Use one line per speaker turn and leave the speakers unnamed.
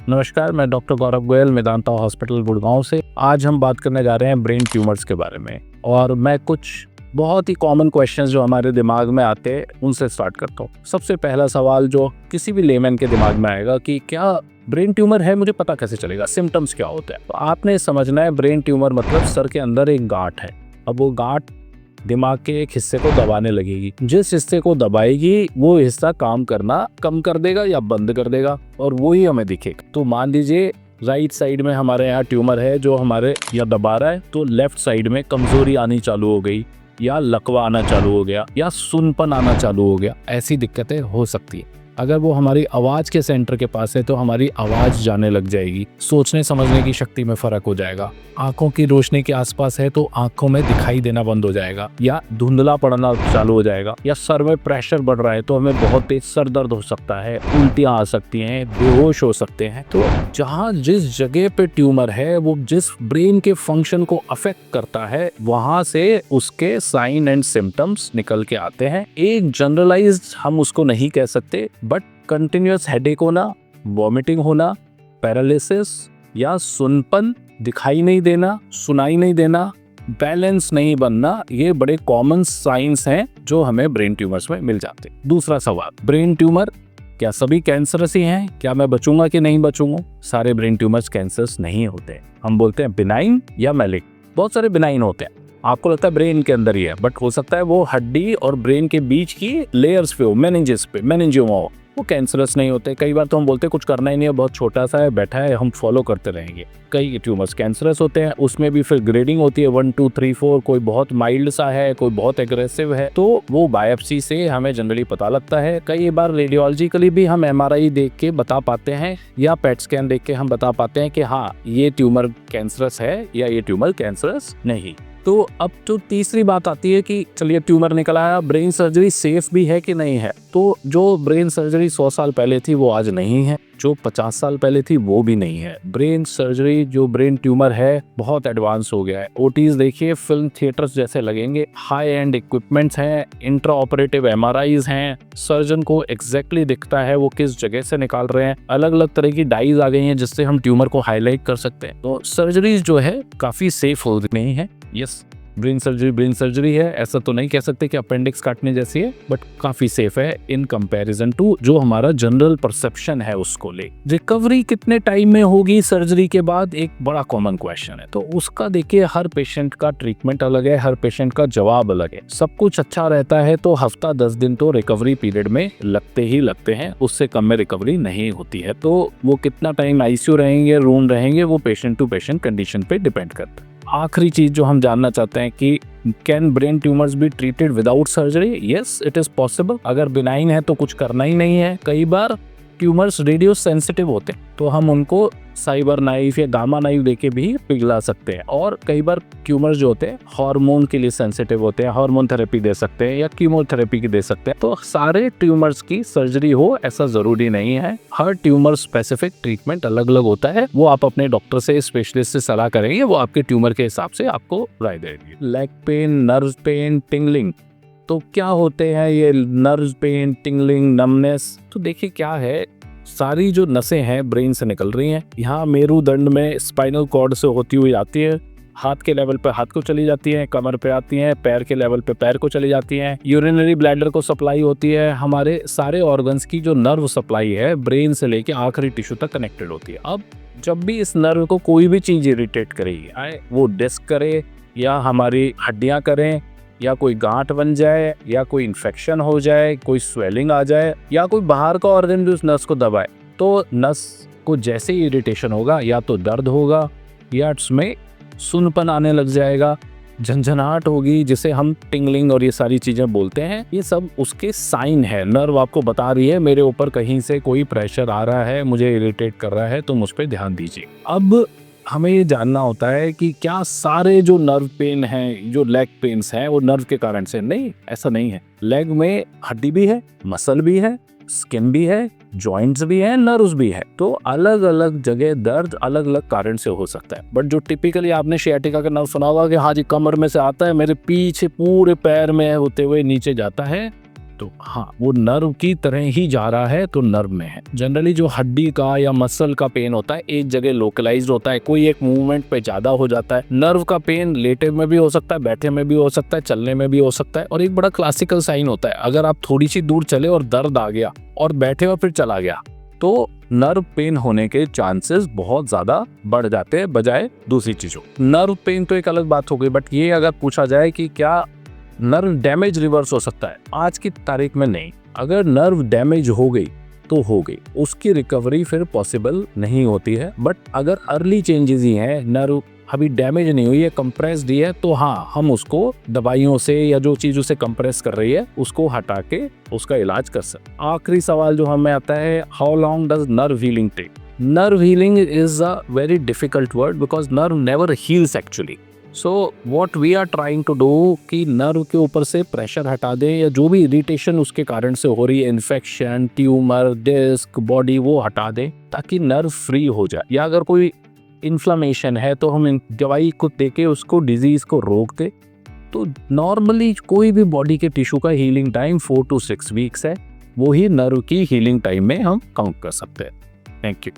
नमस्कार, मैं doctor Gaurav Goyal Medanta hospital Gurgaon से। आज हम बात करने जा रहे हैं ब्रेन ट्यूमर्स के बारे में और मैं कुछ बहुत ही कॉमन क्वेश्चंस जो हमारे दिमाग में आते हैं उनसे स्टार्ट करता हूँ। सबसे पहला सवाल जो किसी भी लेमैन के दिमाग में आएगा कि क्या ब्रेन ट्यूमर है, मुझे पता कैसे चलेगा, सिम्टम्स क्या होते हैं। तो आपने समझना है ब्रेन ट्यूमर मतलब सर के अंदर एक गांठ है। अब वो गांठ दिमाग के एक हिस्से को दबाने लगेगी। जिस हिस्से को दबाएगी वो हिस्सा काम करना कम कर देगा या बंद कर देगा और वो ही हमें दिखेगा। तो मान लीजिए राइट साइड में हमारे यहाँ ट्यूमर है जो हमारे या दबा रहा है, तो लेफ्ट साइड में कमजोरी आनी चालू हो गई या लकवा आना चालू हो गया या सुनपन आना चालू हो गया। ऐसी दिक्कतें हो सकती है। अगर वो हमारी आवाज के सेंटर के पास है तो हमारी आवाज जाने लग जाएगी, सोचने समझने की शक्ति में फर्क हो जाएगा। आंखों की रोशनी के आसपास है तो आंखों में दिखाई देना बंद हो जाएगा या धुंधला पड़ना चालू हो जाएगा, या सर में प्रेशर बढ़ रहा है तो हमें बहुत तेज सर दर्द हो सकता है, उल्टियां आ सकती हैं, बेहोश हो सकते हैं। तो जहाँ जिस जगह पे ट्यूमर है वो जिस ब्रेन के फंक्शन को अफेक्ट करता है वहां से उसके साइन एंड सिम्टम्स निकल के आते हैं। एक जनरलाइज्ड हम उसको नहीं कह सकते, बट कंटिन्यूअस हेडेक होना, वॉमिटिंग होना, पैरालिसिस या सुनपन, दिखाई नहीं देना, सुनाई नहीं देना, बैलेंस नहीं बनना, ये बड़े कॉमन साइंस हैं जो हमें ब्रेन ट्यूमर्स में मिल जाते हैं। दूसरा सवाल, ब्रेन ट्यूमर क्या सभी कैंसरस ही हैं? क्या मैं बचूंगा कि नहीं बचूंगा? सारे ब्रेन ट्यूमर्स कैंसर्स नहीं होते। हम बोलते हैं बिनाइन या मैलिक। बहुत सारे बिनाइन होते हैं, आपको लगता है ब्रेन के अंदर ही है, बट हो सकता है वो हड्डी और ब्रेन के बीच की लेयर्स पे हो, मेनिंजेस पे, मेनिंजियोमा हो, वो कैंसरस नहीं होते। कई बार तो हम बोलते हैं कुछ करना ही नहीं है, बहुत छोटा सा है, बैठा है, हम फॉलो करते रहेंगे। कई ट्यूमर्स कैंसरस होते हैं, उसमें भी फिर ग्रेडिंग होती है 1 2 3 4। कोई बहुत माइल्ड सा है, कोई बहुत एग्रेसिव है, तो वो बायोप्सी से हमें जनरली पता लगता है। कई बार रेडियोलॉजिकली भी हम MRI देख के बता पाते हैं या पेट स्कैन देख के हम बता पाते हैं कि हाँ ये ट्यूमर कैंसरस है या ये ट्यूमर कैंसरस नहीं। तो अब तो तीसरी बात आती है कि चलिए ट्यूमर निकल आया, ब्रेन सर्जरी सेफ भी है कि नहीं है। तो जो ब्रेन सर्जरी 100 साल पहले थी वो आज नहीं है, जो 50 साल पहले थी वो भी नहीं है। ब्रेन सर्जरी जो ब्रेन ट्यूमर है बहुत एडवांस हो गया है। ओटीज देखिए फिल्म थिएटर्स जैसे लगेंगे, हाई एंड इक्विपमेंट्स हैं, इंट्रा ऑपरेटिव MRIs हैं, सर्जन को एग्जैक्टली दिखता है वो किस जगह से निकाल रहे हैं। अलग अलग तरह की डाइज आ गई हैं जिससे हम ट्यूमर को हाईलाइट कर सकते हैं। तो सर्जरीज जो है काफी सेफ हो रही है। यस, ब्रेन सर्जरी है, ऐसा तो नहीं कह सकते कि अपेंडिक्स काटने जैसी है, बट काफी सेफ है इन कंपैरिजन टू जो हमारा जनरल परसेप्शन है उसको ले। रिकवरी कितने टाइम में होगी सर्जरी के बाद, एक बड़ा कॉमन क्वेश्चन है। तो उसका देखिए हर पेशेंट का ट्रीटमेंट अलग है, हर पेशेंट का जवाब अलग है। सब कुछ अच्छा रहता है तो हफ्ता 10 दिन तो रिकवरी पीरियड में लगते ही लगते हैं, उससे कम में रिकवरी नहीं होती है। तो वो कितना टाइम ICU रहेंगे, रूम रहेंगे, वो पेशेंट टू पेशेंट कंडीशन पे डिपेंड करता है। आखिरी चीज जो हम जानना चाहते हैं कि can brain tumours be treated without surgery? Yes, it is possible. अगर बिनाइन है तो कुछ करना ही नहीं है। कई बार ट्यूमर्स रेडियो सेंसिटिव होते हैं तो हम उनको साइबर नाइफ या गामा नाइफ देके भी पिघला सकते हैं। और कई बार ट्यूमर्स जो होते हैं हार्मोन के लिए सेंसिटिव होते हैं, हार्मोन थेरेपी दे सकते हैं या कीमोथेरेपी की दे सकते हैं। तो सारे ट्यूमर्स की सर्जरी हो ऐसा जरूरी नहीं है। हर ट्यूमर स्पेसिफिक ट्रीटमेंट अलग अलग होता है, वो आप अपने डॉक्टर से, स्पेशलिस्ट से सलाह करेंगे, वो आपके ट्यूमर के हिसाब से आपको राय देंगे। Leg pain, nerve pain, tingling, तो क्या होते हैं ये नर्व पेन, टिंगलिंग, नमनेस? तो देखिए क्या है, सारी जो नसें हैं ब्रेन से निकल रही हैं। यहाँ मेरुदंड में स्पाइनल कॉर्ड से होती हुई आती है, हाथ के लेवल पे हाथ को चली जाती है, कमर पे आती हैं, पैर के लेवल पे पैर को चली जाती हैं, यूरिनरी ब्लैडर को सप्लाई होती है। हमारे सारे ऑर्गन्स की जो नर्व सप्लाई है ब्रेन से लेके आखिरी टिश्यू तक कनेक्टेड होती है। अब जब भी इस नर्व को कोई भी चीज इरिटेट करेगी, वो डिस्क करे या हमारी हड्डियां करें या कोई गांठ बन जाए या कोई इन्फेक्शन हो जाए, कोई स्वेलिंग आ जाए या कोई बाहर का ऑर्गन भी उस नस को दबाए, तो नस को जैसे ही इरिटेशन होगा या तो दर्द होगा या उसमें सुनपन आने लग जाएगा, झंझनाहट होगी, जिसे हम टिंगलिंग और ये सारी चीजें बोलते हैं। ये सब उसके साइन है। नर्व आपको बता रही है मेरे ऊपर कहीं से कोई प्रेशर आ रहा है, मुझे इरिटेट कर रहा है, तो मुझ पर ध्यान दीजिए। अब हमें ये जानना होता है कि क्या सारे जो नर्व पेन हैं, जो लेग पेन्स हैं, वो नर्व के कारण से? नहीं, ऐसा नहीं है। लेग में हड्डी भी है, मसल भी है, स्किन भी है, जॉइंट्स भी है, नर्व्स भी है। तो अलग अलग जगह दर्द अलग अलग कारण से हो सकता है। बट जो टिपिकली आपने सियाटिका का नाम सुना होगा कि हाँ जी कमर में से आता है, मेरे पीछे पूरे पैर में होते हुए नीचे जाता है, तो हाँ, वो नर्व की तरह ही जा रहा है तो नर्व में है। जनरली जो हड्डी का या मसल का पेन होता है एक जगह लोकलाइज्ड होता है, कोई एक मूवमेंट पे ज्यादा हो जाता है। नर्व का पेन लेटे में भी हो सकता है, बैठे में भी हो सकता है, चलने में भी हो सकता है। और एक बड़ा क्लासिकल साइन होता है, अगर आप थोड़ी सी दूर चले और दर्द आ गया और बैठे और फिर चला गया तो नर्व पेन होने के चांसेस बहुत ज्यादा बढ़ जाते हैं बजाय दूसरी चीजों। नर्व पेन तो एक अलग बात हो गई, बट ये अगर पूछा जाए कि क्या नर्व डैमेज रिवर्स हो सकता है, आज की तारीख में नहीं। अगर नर्व डैमेज हो गई तो हो गई, उसकी रिकवरी फिर पॉसिबल नहीं होती है। बट अगर अर्ली चेंजेस ही हैं, नर्व अभी डैमेज नहीं हुई है, कंप्रेस्ड ही है, तो हाँ, हम उसको दवाइयों से या जो चीज उसे कंप्रेस कर रही है उसको हटा के उसका इलाज कर सकते। आखिरी सवाल जो हमें आता है, how long does nerve healing take? Nerve healing is a very difficult word because nerve never heals actually. So what we are trying to do कि नर्व के ऊपर से प्रेशर हटा दें या जो भी इरिटेशन उसके कारण से हो रही है, इन्फेक्शन, ट्यूमर, डिस्क, बॉडी, वो हटा दें ताकि नर्व फ्री हो जाए। या अगर कोई इन्फ्लामेशन है तो हम दवाई को देके उसको डिजीज को रोक दे। तो नॉर्मली कोई भी बॉडी के टिश्यू का हीलिंग टाइम 4 to 6 वीक्स है, वो ही नर्व की हीलिंग टाइम में हम काउंट कर सकते हैं। Thank you.